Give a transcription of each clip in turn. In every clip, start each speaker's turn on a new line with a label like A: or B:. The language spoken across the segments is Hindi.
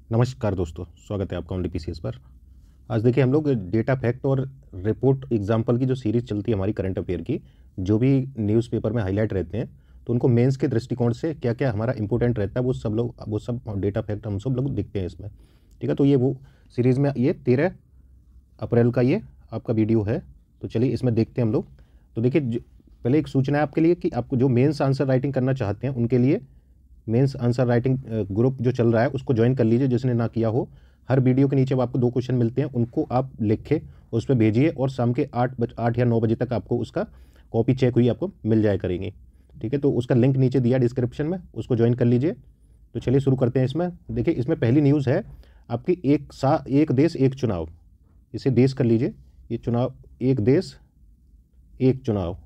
A: नमस्कार दोस्तों, स्वागत है आपका OnlyPCS पर। आज देखिए हम लोग डेटा फैक्ट और रिपोर्ट एग्जाम्पल की जो सीरीज़ चलती है हमारी करंट अफेयर की, जो भी न्यूज़पेपर में हाईलाइट रहते हैं, तो उनको मेंस के दृष्टिकोण से क्या-क्या हमारा इंपॉर्टेंट रहता है वो सब डेटा फैक्ट हम सब लोग देखते हैं इसमें। ठीक है, तो ये वो सीरीज़ में ये 13 अप्रैल का ये आपका वीडियो है। तो चलिए इसमें देखते हैं हम लोग। तो देखिए पहले एक सूचना है आपके लिए कि आपको जो मेंस आंसर राइटिंग करना चाहते हैं उनके लिए मेंस आंसर राइटिंग ग्रुप जो चल रहा है उसको ज्वाइन कर लीजिए, जिसने ना किया हो। हर वीडियो के नीचे आपको 2 क्वेश्चन मिलते हैं, उनको आप लिखें, उस पे भेजिए और शाम के 8 या 9 बजे तक आपको उसका कॉपी चेक हुई आपको मिल जाया करेंगी। ठीक है, तो उसका लिंक नीचे दिया डिस्क्रिप्शन में, उसको ज्वाइन कर लीजिए। तो चलिए शुरू करते हैं इसमें। देखिए इसमें पहली न्यूज़ है आपकी एक देश एक चुनाव। इसे देश कर लीजिए, ये चुनाव, एक देश एक चुनाव।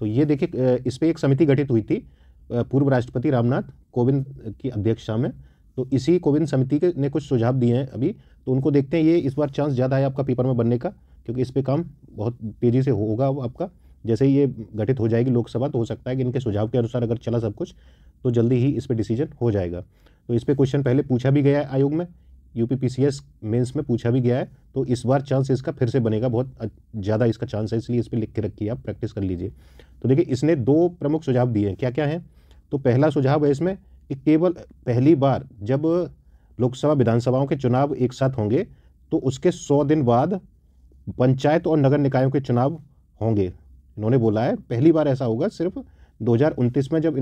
A: तो ये देखिए इस पे एक समिति गठित हुई थी पूर्व राष्ट्रपति रामनाथ कोविंद की अध्यक्षता में। तो इसी कोविंद समिति के ने कुछ सुझाव दिए हैं अभी, तो उनको देखते हैं। ये इस बार चांस ज़्यादा है आपका पेपर में बनने का, क्योंकि इस पे काम बहुत तेज़ी से होगा वो आपका। जैसे ही ये गठित हो जाएगी लोकसभा, तो हो सकता है कि इनके सुझाव के अनुसार अगर चला सब कुछ तो जल्दी ही इस पर डिसीजन हो जाएगा। तो इस पर क्वेश्चन पहले पूछा भी गया है आयोग में, UPPCS मेंस में पूछा भी गया है। तो इस बार चांस इसका फिर से बनेगा, बहुत ज़्यादा इसका चांस है, इसलिए इस पर लिख के रखिए, आप प्रैक्टिस कर लीजिए। तो देखिए इसने 2 प्रमुख सुझाव दिए हैं, क्या क्या हैं। तो पहला सुझाव है इसमें कि केवल पहली बार जब लोकसभा विधानसभाओं के चुनाव एक साथ होंगे तो उसके 100 दिन बाद पंचायत और नगर निकायों के चुनाव होंगे। इन्होंने बोला है पहली बार ऐसा होगा सिर्फ 2029 में, जब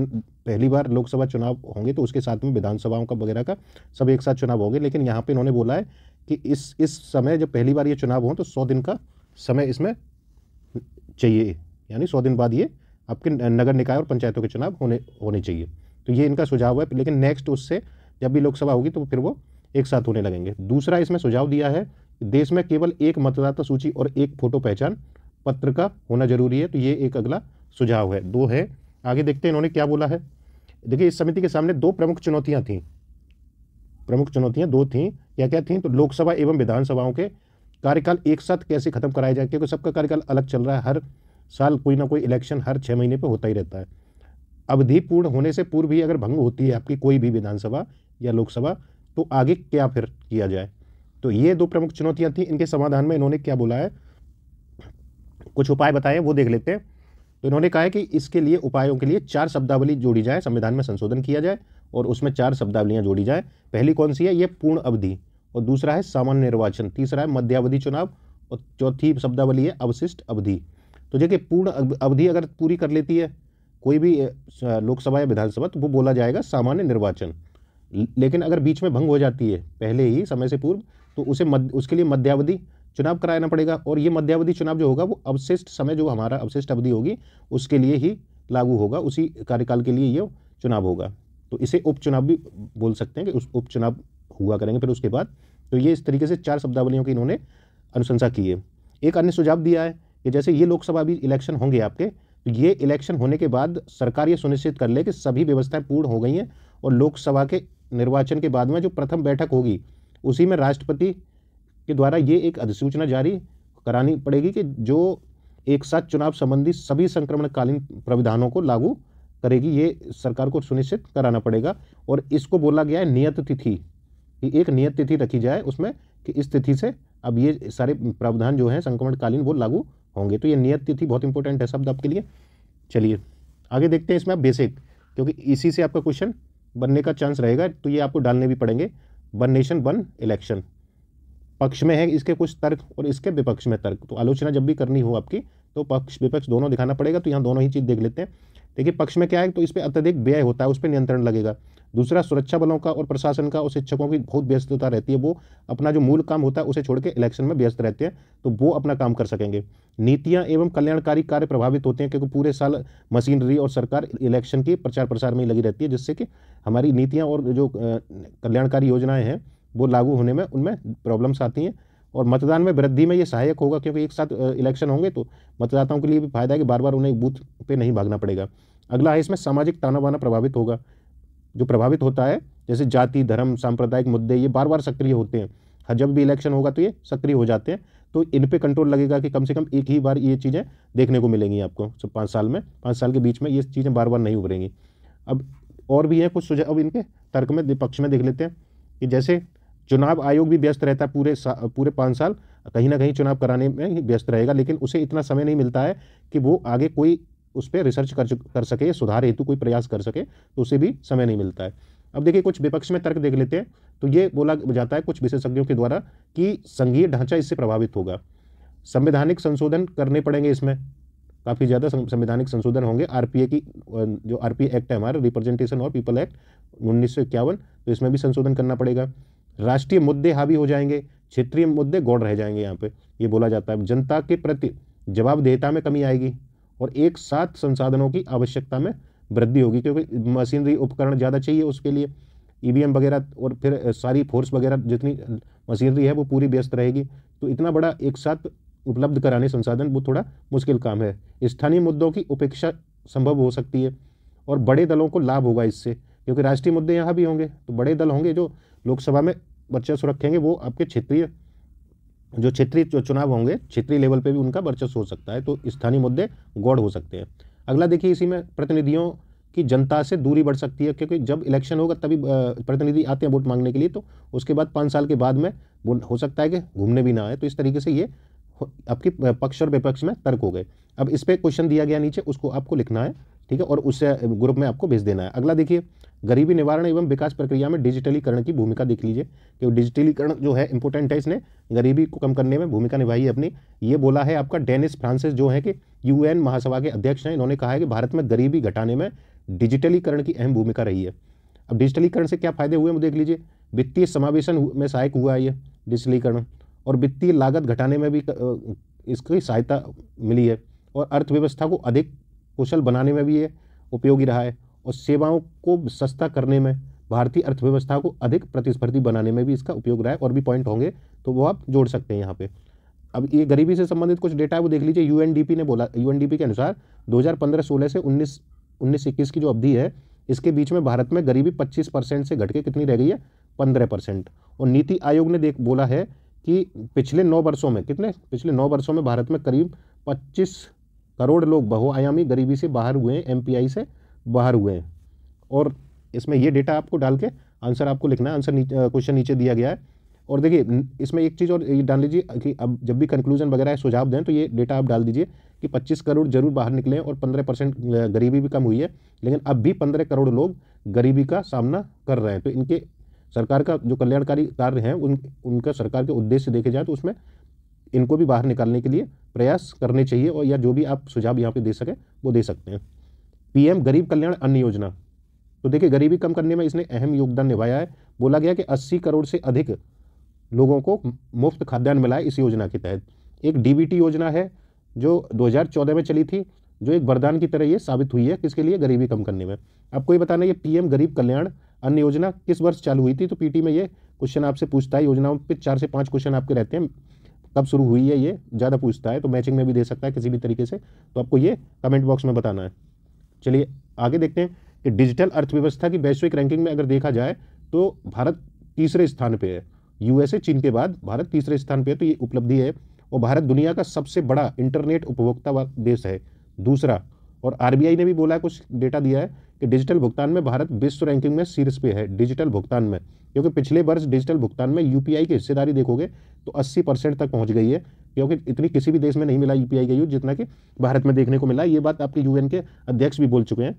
A: पहली बार लोकसभा चुनाव होंगे तो उसके साथ में विधानसभाओं का वगैरह का सब एक साथ चुनाव होंगे। लेकिन यहाँ पे इन्होंने बोला है कि इस समय जब पहली बार ये चुनाव हो तो 100 दिन का समय इसमें चाहिए, यानी 100 दिन बाद ये आपके नगर निकाय और पंचायतों के चुनाव होने चाहिए। तो ये इनका सुझाव है, लेकिन नेक्स्ट उससे जब भी लोकसभा होगी तो फिर वो एक साथ होने लगेंगे। दूसरा इसमें सुझाव दिया है देश में केवल एक मतदाता सूची और एक फोटो पहचान पत्र का होना जरूरी है। तो ये एक अगला सुझाव है, 2 है। आगे देखते हैं इन्होंने क्या बोला है। देखिए इस समिति के सामने 2 प्रमुख चुनौतियां थीं। प्रमुख चुनौतियां 2 थीं, क्या क्या थीं। तो लोकसभा एवं विधानसभाओं के कार्यकाल एक साथ कैसे खत्म कराया जाए, क्योंकि सबका कार्यकाल अलग चल रहा है। हर साल कोई ना कोई इलेक्शन हर 6 महीने पे होता ही रहता है। अवधि पूर्ण होने से पूर्व भी अगर भंग होती है आपकी कोई भी विधानसभा या लोकसभा, तो आगे क्या फिर किया जाए। तो ये 2 प्रमुख चुनौतियां थी। इनके समाधान में इन्होंने क्या बोला है, कुछ उपाय बताए, वो देख लेते हैं। तो इन्होंने कहा है कि इसके लिए उपायों के लिए 4 शब्दावली जोड़ी जाए, संविधान में संशोधन किया जाए और उसमें 4 शब्दावलियां जोड़ी जाए। पहली कौन सी है, ये पूर्ण अवधि, और दूसरा है सामान्य निर्वाचन, तीसरा है मध्यावधि चुनाव, और चौथी शब्दावली है अवशिष्ट अवधि। तो देखिए पूर्ण अवधि अगर पूरी कर लेती है कोई भी लोकसभा या विधानसभा, तो वो बोला जाएगा सामान्य निर्वाचन। लेकिन अगर बीच में भंग हो जाती है पहले ही समय से पूर्व, तो उसके लिए मध्यावधि चुनाव कराना पड़ेगा। और ये मध्यावधि चुनाव जो होगा वो अवशिष्ट समय, जो हमारा अवशिष्ट अवधि होगी उसके लिए ही लागू होगा, उसी कार्यकाल के लिए ये चुनाव होगा। तो इसे उपचुनाव भी बोल सकते हैं कि उस उपचुनाव हुआ करेंगे फिर उसके बाद। तो ये इस तरीके से 4 शब्दावलियों की इन्होंने अनुशंसा की है। एक अन्य सुझाव दिया है कि जैसे ये लोकसभा भी इलेक्शन होंगे आपके, तो ये इलेक्शन होने के बाद सरकार ये सुनिश्चित कर ले कि सभी व्यवस्थाएं पूर्ण हो गई हैं, और लोकसभा के निर्वाचन के बाद में जो प्रथम बैठक होगी उसी में राष्ट्रपति के द्वारा ये एक अधिसूचना जारी करानी पड़ेगी कि जो एक साथ चुनाव संबंधी सभी संक्रमणकालीन प्राविधानों को लागू करेगी। ये सरकार को सुनिश्चित कराना पड़ेगा। और इसको बोला गया है नियत तिथि, कि एक नियत तिथि रखी जाए उसमें कि इस तिथि से अब ये सारे प्रावधान जो हैं संक्रमणकालीन वो लागू होंगे। तो ये नियत तिथि बहुत इंपॉर्टेंट है शब्द आपके लिए। चलिए आगे देखते हैं इसमें आप बेसिक, क्योंकि इसी से आपका क्वेश्चन बनने का चांस रहेगा, तो ये आपको डालने भी पड़ेंगे। वन नेशन वन इलेक्शन पक्ष में है इसके कुछ तर्क और इसके विपक्ष में तर्क। तो आलोचना जब भी करनी हो आपकी तो पक्ष विपक्ष दोनों दिखाना पड़ेगा। तो यहाँ दोनों ही चीज़ देख लेते हैं। देखिए पक्ष में क्या है, तो इस पर अत्यधिक व्यय होता है, उस पर नियंत्रण लगेगा। दूसरा, सुरक्षा बलों का और प्रशासन का और शिक्षकों की बहुत व्यस्तता रहती है, वो अपना जो मूल काम होता है उसे छोड़ के इलेक्शन में व्यस्त रहते हैं, तो वो अपना काम कर सकेंगे। नीतियां एवं कल्याणकारी कार्य प्रभावित होते हैं, क्योंकि पूरे साल मशीनरी और सरकार इलेक्शन के प्रचार प्रसार में ही लगी रहती है, जिससे कि हमारी नीतियां और जो कल्याणकारी योजनाएं हैं वो लागू होने में उनमें प्रॉब्लम्स आती हैं। और मतदान में वृद्धि में ये सहायक होगा, क्योंकि एक साथ इलेक्शन होंगे तो मतदाताओं के लिए भी फायदा है कि बार बार उन्हें बूथ पे नहीं भागना पड़ेगा। अगला है इसमें सामाजिक ताना बाना प्रभावित होगा। जो प्रभावित होता है जैसे जाति धर्म सांप्रदायिक मुद्दे, ये बार बार सक्रिय होते हैं। जब भी इलेक्शन होगा तो ये सक्रिय हो जाते हैं। तो इन पे कंट्रोल लगेगा कि कम से कम एक ही बार ये चीज़ें देखने को मिलेंगी आपको 5 साल में, 5 साल के बीच में ये चीज़ें बार बार नहीं उभरेंगी। अब और भी है कुछ सुझाव, अब इनके तर्क में पक्ष में देख लेते हैं कि जैसे चुनाव आयोग भी व्यस्त रहता है पूरे 5 साल, कहीं ना कहीं चुनाव कराने में ही व्यस्त रहेगा, लेकिन उसे इतना समय नहीं मिलता है कि वो आगे कोई उस पर रिसर्च कर सके, सुधार हेतु कोई प्रयास कर सके, तो उसे भी समय नहीं मिलता है। अब देखिए कुछ विपक्ष में तर्क देख लेते हैं। तो ये बोला जाता है कुछ विशेषज्ञों के द्वारा कि संघीय ढांचा इससे प्रभावित होगा, संवैधानिक संशोधन करने पड़ेंगे, इसमें काफ़ी ज़्यादा संवैधानिक संशोधन होंगे। आरपीए की जो आरपीए एक्ट है हमारा, रिप्रेजेंटेशन और पीपल एक्ट 1951, तो इसमें भी संशोधन करना पड़ेगा। राष्ट्रीय मुद्दे हावी हो जाएंगे, क्षेत्रीय मुद्दे गौड़ रह जाएंगे। यहाँ पे ये बोला जाता है जनता के प्रति जवाबदेहिता में कमी आएगी और एक साथ संसाधनों की आवश्यकता में वृद्धि होगी, क्योंकि मशीनरी उपकरण ज़्यादा चाहिए उसके लिए, ईवीएम वगैरह और फिर सारी फोर्स वगैरह जितनी मशीनरी है वो पूरी व्यस्त रहेगी। तो इतना बड़ा एक साथ उपलब्ध कराने संसाधन वो थोड़ा मुश्किल काम है। स्थानीय मुद्दों की उपेक्षा संभव हो सकती है और बड़े दलों को लाभ होगा इससे, क्योंकि राष्ट्रीय मुद्दे यहाँ भी होंगे, तो बड़े दल होंगे जो लोकसभा में वर्चस्व रखेंगे, वो आपके क्षेत्रीय जो चुनाव होंगे क्षेत्रीय लेवल पे भी उनका वर्चस्व हो सकता है, तो स्थानीय मुद्दे गौड़ हो सकते हैं। अगला देखिए, इसी में प्रतिनिधियों की जनता से दूरी बढ़ सकती है, क्योंकि जब इलेक्शन होगा तभी प्रतिनिधि आते हैं वोट मांगने के लिए, तो उसके बाद 5 साल के बाद में वो हो सकता है कि घूमने भी ना आए। तो इस तरीके से ये आपकी पक्ष और विपक्ष में तर्क हो गए। अब इस पर क्वेश्चन दिया गया नीचे, उसको आपको लिखना है, ठीक है, और उससे ग्रुप में आपको भेज देना है। अगला देखिए, गरीबी निवारण एवं विकास प्रक्रिया में डिजिटलीकरण की भूमिका देख लीजिए, कि डिजिटलीकरण जो है इंपॉर्टेंट है, इसने गरीबी को कम करने में भूमिका निभाई है अपनी। ये बोला है आपका डेनिस फ्रांसिस, जो है कि यूएन महासभा के अध्यक्ष हैं, इन्होंने कहा है कि भारत में गरीबी घटाने में डिजिटलीकरण की अहम भूमिका रही है। अब डिजिटलीकरण से क्या फायदे हुए वो देख लीजिए। वित्तीय समावेशन में सहायक हुआ है ये डिजिटलीकरण, और वित्तीय लागत घटाने में भी इसकी सहायता मिली है, और अर्थव्यवस्था को अधिक कुशल बनाने में भी ये उपयोगी रहा है, और सेवाओं को सस्ता करने में, भारतीय अर्थव्यवस्था को अधिक प्रतिस्पर्धी बनाने में भी इसका उपयोग रहा है। और भी पॉइंट होंगे तो वो आप जोड़ सकते हैं यहाँ पे। अब ये गरीबी से संबंधित कुछ डेटा है वो देख लीजिए। यूएनडीपी ने बोला, यूएनडीपी के अनुसार 2015-16 से 19-21 की जो अवधि है, इसके बीच में भारत में गरीबी 25% से घट के कितनी रह गई है, 15%। और नीति आयोग ने बोला है कि पिछले 9 वर्षों में भारत में करीब 25 करोड़ लोग बहुआयामी गरीबी से बाहर हुए हैं, एमपीआई से बाहर हुए हैं। और इसमें ये डेटा आपको डाल के आंसर आपको लिखना है, आंसर क्वेश्चन नीचे दिया गया है। और देखिए इसमें एक चीज़ और ये डाल लीजिए कि अब जब भी कंक्लूजन वगैरह सुझाव दें तो ये डेटा आप डाल दीजिए कि 25 करोड़ जरूर बाहर निकले और 15% गरीबी भी कम हुई है, लेकिन अब भी 15 करोड़ लोग गरीबी का सामना कर रहे हैं। तो इनके सरकार का जो कल्याणकारी कार्य हैं उनका सरकार के उद्देश्य देखे जाए तो उसमें इनको भी बाहर निकालने के लिए प्रयास करने चाहिए, और या जो भी आप सुझाव यहाँ पे दे सकें वो दे सकते हैं। पीएम गरीब कल्याण अन्न योजना, तो देखिए गरीबी कम करने में इसने अहम योगदान निभाया है। बोला गया कि 80 करोड़ से अधिक लोगों को मुफ्त खाद्यान्न मिला है इस योजना के तहत। एक डीबीटी योजना है जो 2014 में चली थी, जो एक वरदान की तरह ये साबित हुई है किसके लिए, गरीबी कम करने में। आपको ये बताना, ये पीएम गरीब कल्याण अन्न योजना किस वर्ष चालू हुई थी, तो पीटी में ये क्वेश्चन आपसे पूछता है। योजनाओं पे 4 से 5 क्वेश्चन आपके रहते हैं, कब शुरू हुई है ये ज़्यादा पूछता है, तो मैचिंग में भी दे सकता है किसी भी तरीके से, तो आपको ये कमेंट बॉक्स में बताना है। चलिए आगे देखते हैं कि डिजिटल अर्थव्यवस्था की वैश्विक रैंकिंग में अगर देखा जाए तो भारत तीसरे स्थान पे है। यूएसए चीन के बाद भारत तीसरे स्थान पे है, तो ये उपलब्धि है। और भारत दुनिया का सबसे बड़ा इंटरनेट उपभोक्ता देश है, दूसरा। और आरबीआई ने भी बोला है, कुछ डेटा दिया है कि डिजिटल भुगतान में भारत विश्व रैंकिंग में शीर्ष पे है डिजिटल भुगतान में, क्योंकि पिछले वर्ष डिजिटल भुगतान में यूपीआई की हिस्सेदारी देखोगे तो 80% तक पहुंच गई है, क्योंकि इतनी किसी भी देश में नहीं मिला यूपीआई का यूज जितना कि भारत में देखने को मिला। ये बात आपके यूएन के अध्यक्ष भी बोल चुके हैं।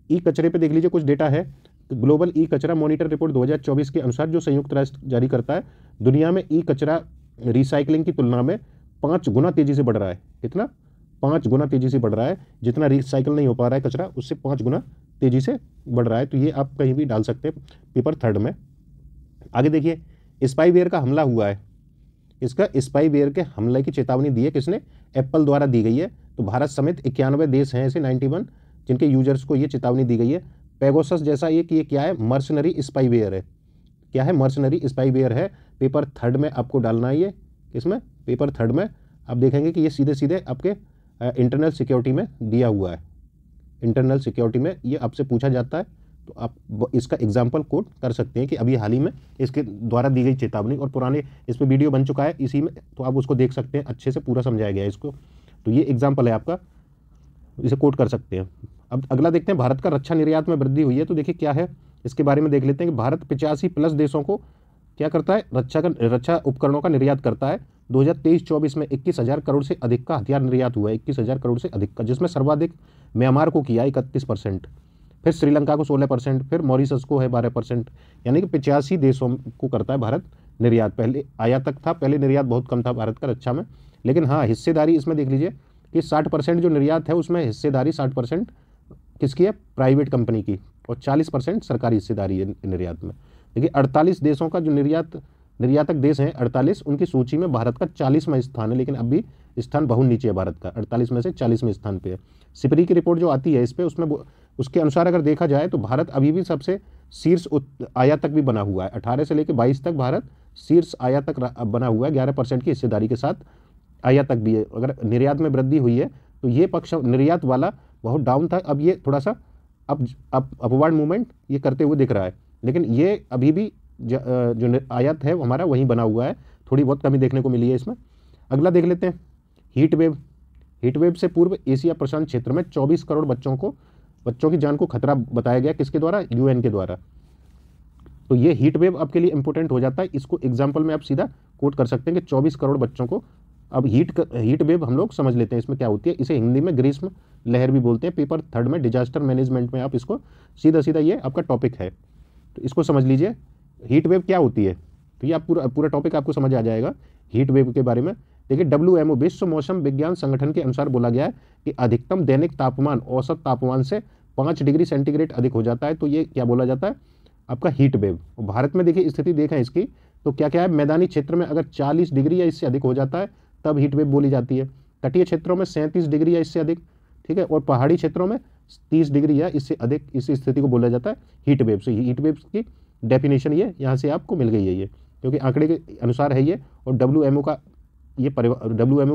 A: ई कचरे पे देख लीजिए, कुछ डेटा है। ग्लोबल ई कचरा मॉनिटर रिपोर्ट 2024 के अनुसार, जो संयुक्त राष्ट्र जारी करता है, दुनिया में ई कचरा रिसाइकलिंग की तुलना में 5 गुना तेजी से बढ़ रहा है। कितना? 5 गुना तेजी से बढ़ रहा है। जितना रिसाइकल नहीं हो पा रहा है कचरा, उससे 5 गुना तेजी से बढ़ रहा है। तो ये आप कहीं भी डाल सकते हैं पेपर 3 में। आगे देखिए, स्पाईवेयर का हमला हुआ है। इसका स्पाईवेयर के हमले की चेतावनी दी है किसने? एप्पल द्वारा दी गई है। तो भारत समेत 91 देश हैं ऐसे 91 जिनके यूजर्स को ये चेतावनी दी गई है। पेगासस जैसा ये क्या है? मर्सनरी स्पाईवेयर है। क्या है? मर्सनरी स्पाईवेयर है। पेपर 3 में आपको डालना है ये। इसमें पेपर 3 में आप देखेंगे कि ये सीधे सीधे आपके इंटरनल सिक्योरिटी में दिया हुआ है। इंटरनल सिक्योरिटी में ये आपसे पूछा जाता है, तो आप इसका एग्जाम्पल कोट कर सकते हैं कि अभी हाल ही में इसके द्वारा दी गई चेतावनी, और पुराने इस पर वीडियो बन चुका है इसी में, तो आप उसको देख सकते हैं, अच्छे से पूरा समझाया गया है इसको। तो ये एग्जाम्पल है आपका, इसे कोट कर सकते हैं। अब अगला देखते हैं, भारत का रक्षा निर्यात में वृद्धि हुई है। तो देखिए क्या है, इसके बारे में देख लेते हैं कि भारत 85+ देशों को क्या करता है, रक्षा उपकरणों का निर्यात करता है। 2023-24 में 21,000 करोड़ से अधिक का हथियार निर्यात हुआ है, 21,000 करोड़ से अधिक का, जिसमें सर्वाधिक म्यांमार को किया 31%, फिर श्रीलंका को 16%, फिर मॉरिशस को है 12%, यानी कि 85 देशों को करता है भारत निर्यात। पहले आयातक था, पहले निर्यात बहुत कम था भारत का रक्षा में, लेकिन हाँ हिस्सेदारी इसमें देख लीजिए कि 60% जो निर्यात है उसमें हिस्सेदारी 60% किसकी है, प्राइवेट कंपनी की, और 40% सरकारी हिस्सेदारी है निर्यात में। देखिए 48 देशों का जो निर्यातक देश हैं 48, उनकी सूची में भारत का 40वां स्थान है, लेकिन अभी स्थान बहुत नीचे है भारत का, 48 में से 40वें स्थान पे है। सिपरी की रिपोर्ट जो आती है इस पर, उसमें उसके अनुसार अगर देखा जाए तो भारत अभी भी सबसे शीर्ष आयातक भी बना हुआ है। 18 से लेकर 22 तक भारत शीर्ष आयातक बना हुआ है, 11% की हिस्सेदारी के साथ आयातक भी है। अगर निर्यात में वृद्धि हुई है तो ये पक्ष निर्यात वाला बहुत डाउन था, अब ये थोड़ा सा अब अपवर्ड मूवमेंट ये करते हुए दिख रहा है, लेकिन ये अभी भी जो आयात है हमारा वहीं बना हुआ है, थोड़ी बहुत कमी देखने को मिली है इसमें। अगला देख लेते हैं हीट वेव से पूर्व एशिया प्रशांत क्षेत्र में 24 करोड़ बच्चों की जान को खतरा बताया गया, किसके द्वारा, UN के द्वारा। तो ये हीट वेव आपके लिए इंपॉर्टेंट हो जाता है, इसको एग्जाम्पल में आप सीधा कोट कर सकते हैं कि 24 करोड़ बच्चों को। अब हीट वेव हम लोग समझ लेते हैं इसमें क्या होती है। इसे हिंदी में ग्रीष्म लहर भी बोलते हैं, पेपर 3 में डिजास्टर मैनेजमेंट में आप इसको सीधा ये आपका टॉपिक है, तो इसको समझ लीजिए हीट वेव क्या होती है। तो ये आप पूरा टॉपिक आपको समझ आ जाएगा हीट वेव के बारे में। देखिए WMO विश्व मौसम विज्ञान संगठन के अनुसार बोला गया है कि अधिकतम दैनिक तापमान औसत तापमान से 5 डिग्री सेंटीग्रेड अधिक हो जाता है, तो ये क्या बोला जाता है, आपका हीट वेव। भारत में देखिए स्थिति देखें इसकी, तो क्या क्या है, मैदानी क्षेत्र में अगर 40 डिग्री या इससे अधिक हो जाता है तब हीट वेव बोली जाती है, तटीय क्षेत्रों में 37 डिग्री या इससे अधिक, ठीक है, और पहाड़ी क्षेत्रों में 30 डिग्री या इससे अधिक, इस स्थिति को बोला जाता है हीट वेव। से हीट वेव की डेफिनेशन ये यहाँ से आपको मिल गई है, ये क्योंकि आंकड़े के अनुसार है ये, और WMO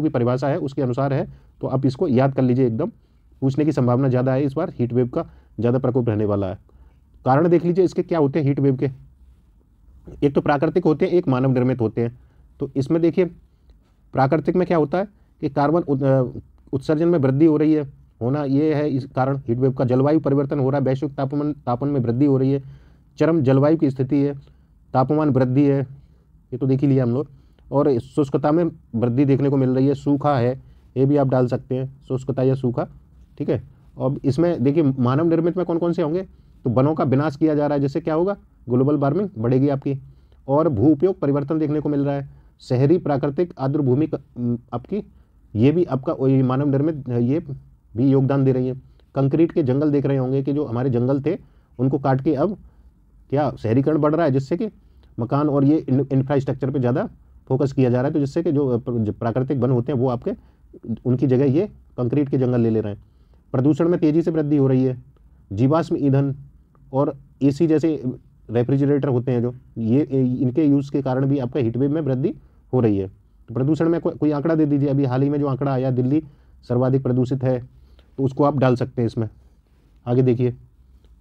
A: की परिभाषा है उसके अनुसार है, तो आप इसको याद कर लीजिए एकदम, पूछने की संभावना ज़्यादा है इस बार, हीट वेव का ज़्यादा प्रकोप रहने वाला है। कारण देख लीजिए इसके क्या होते हैं हीट वेव के, एक तो प्राकृतिक होते हैं, एक मानव निर्मित होते हैं। तो इसमें देखिए प्राकृतिक में क्या होता है कि कार्बन उत्सर्जन में वृद्धि हो रही है, होना ये है इस कारण हीट वेव का। जलवायु परिवर्तन हो रहा है, वैश्विक तापमान में वृद्धि हो रही है, चरम जलवायु की स्थिति है, तापमान वृद्धि है, ये तो देख ही लिया हम लोग, और शुष्कता में वृद्धि देखने को मिल रही है, सूखा है, ये भी आप डाल सकते हैं, शुष्कता या सूखा, ठीक है। और इसमें देखिए मानव निर्मित में कौन कौन से होंगे, तो वनों का विनाश किया जा रहा है, जिससे क्या होगा, ग्लोबल वार्मिंग बढ़ेगी आपकी, और भू उपयोग परिवर्तन देखने को मिल रहा है, शहरी प्राकृतिक आर्द्र भूमि आपकी, ये भी आपका मानव निर्मित ये भी योगदान दे रही है। कंक्रीट के जंगल देख रहे होंगे कि जो हमारे जंगल थे उनको काट के अब क्या शहरीकरण बढ़ रहा है, जिससे कि मकान और ये इंफ्रास्ट्रक्चर पे ज़्यादा फोकस किया जा रहा है, तो जिससे कि जो प्राकृतिक वन होते हैं वो आपके उनकी जगह ये कंक्रीट के जंगल ले रहे हैं। प्रदूषण में तेज़ी से वृद्धि हो रही है, जीवाश्म ईंधन और AC जैसे रेफ्रिजरेटर होते हैं जो, ये इनके यूज़ के कारण भी आपका हीट वेव में वृद्धि हो रही है। तो प्रदूषण में कोई आंकड़ा दे दीजिए, अभी हाल ही में जो आंकड़ा आया दिल्ली सर्वाधिक प्रदूषित है, तो उसको आप डाल सकते हैं इसमें। आगे देखिए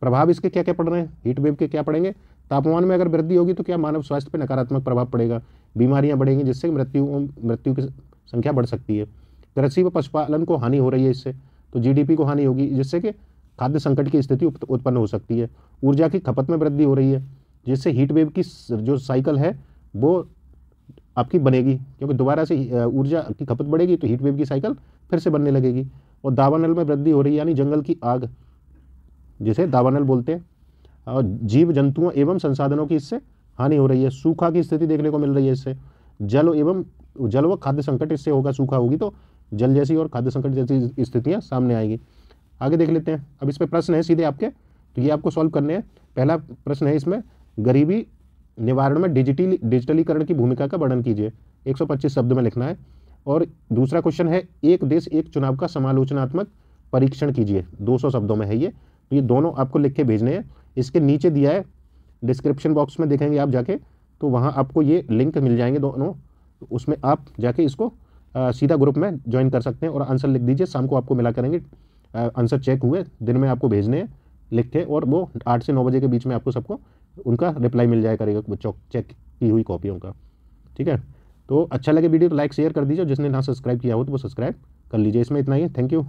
A: प्रभाव इसके क्या क्या पड़ रहे हैं, हीट वेव के क्या पड़ेंगे, तापमान में अगर वृद्धि होगी तो क्या मानव स्वास्थ्य पर नकारात्मक प्रभाव पड़ेगा, बीमारियां बढ़ेंगी, जिससे मृत्यु की संख्या बढ़ सकती है। कृषि व पशुपालन को हानि हो रही है इससे, तो GDP को हानि होगी, जिससे कि खाद्य संकट की स्थिति उत्पन्न हो सकती है। ऊर्जा की खपत में वृद्धि हो रही है, जिससे हीट वेव की जो साइकिल है वो आपकी बनेगी, क्योंकि दोबारा से ऊर्जा की खपत बढ़ेगी तो हीट वेव की साइकिल फिर से बनने लगेगी। और दावानल में वृद्धि हो रही है, यानी जंगल की आग जिसे दावानल बोलते हैं, और जीव जंतुओं एवं संसाधनों की इससे हानि हो रही है। सूखा की स्थिति देखने को मिल रही है इससे, जल व खाद्य संकट इससे होगा, सूखा होगी तो जल जैसी और खाद्य संकट जैसी स्थितियाँ सामने आएगी। आगे देख लेते हैं, अब इस पर प्रश्न है सीधे आपके, तो ये आपको सॉल्व करने हैं। पहला प्रश्न है इसमें, गरीबी निवारण में डिजिटलीकरण की भूमिका का वर्णन कीजिए, 125 शब्द में लिखना है। और दूसरा क्वेश्चन है, एक देश एक चुनाव का समालोचनात्मक परीक्षण कीजिए, 200 शब्दों में है ये, तो ये दोनों आपको लिख के भेजने हैं। इसके नीचे दिया है डिस्क्रिप्शन बॉक्स में, देखेंगे आप जाके तो वहाँ आपको ये लिंक मिल जाएंगे दोनों, उसमें आप जाके इसको सीधा ग्रुप में ज्वाइन कर सकते हैं और आंसर लिख दीजिए, शाम को आपको मिला करेंगे आंसर चेक हुए, दिन में आपको भेजने हैं लिख के, और वो 8 से 9 बजे के बीच में आपको सबको उनका रिप्लाई मिल जाया करेगा बच्चों चेक की हुई कॉपियों का, ठीक है। तो अच्छा लगे वीडियो तो लाइक शेयर कर दीजिए, जिसने ना सब्सक्राइब किया हो तो वो सब्सक्राइब कर लीजिए। इसमें इतना ही है, थैंक यू।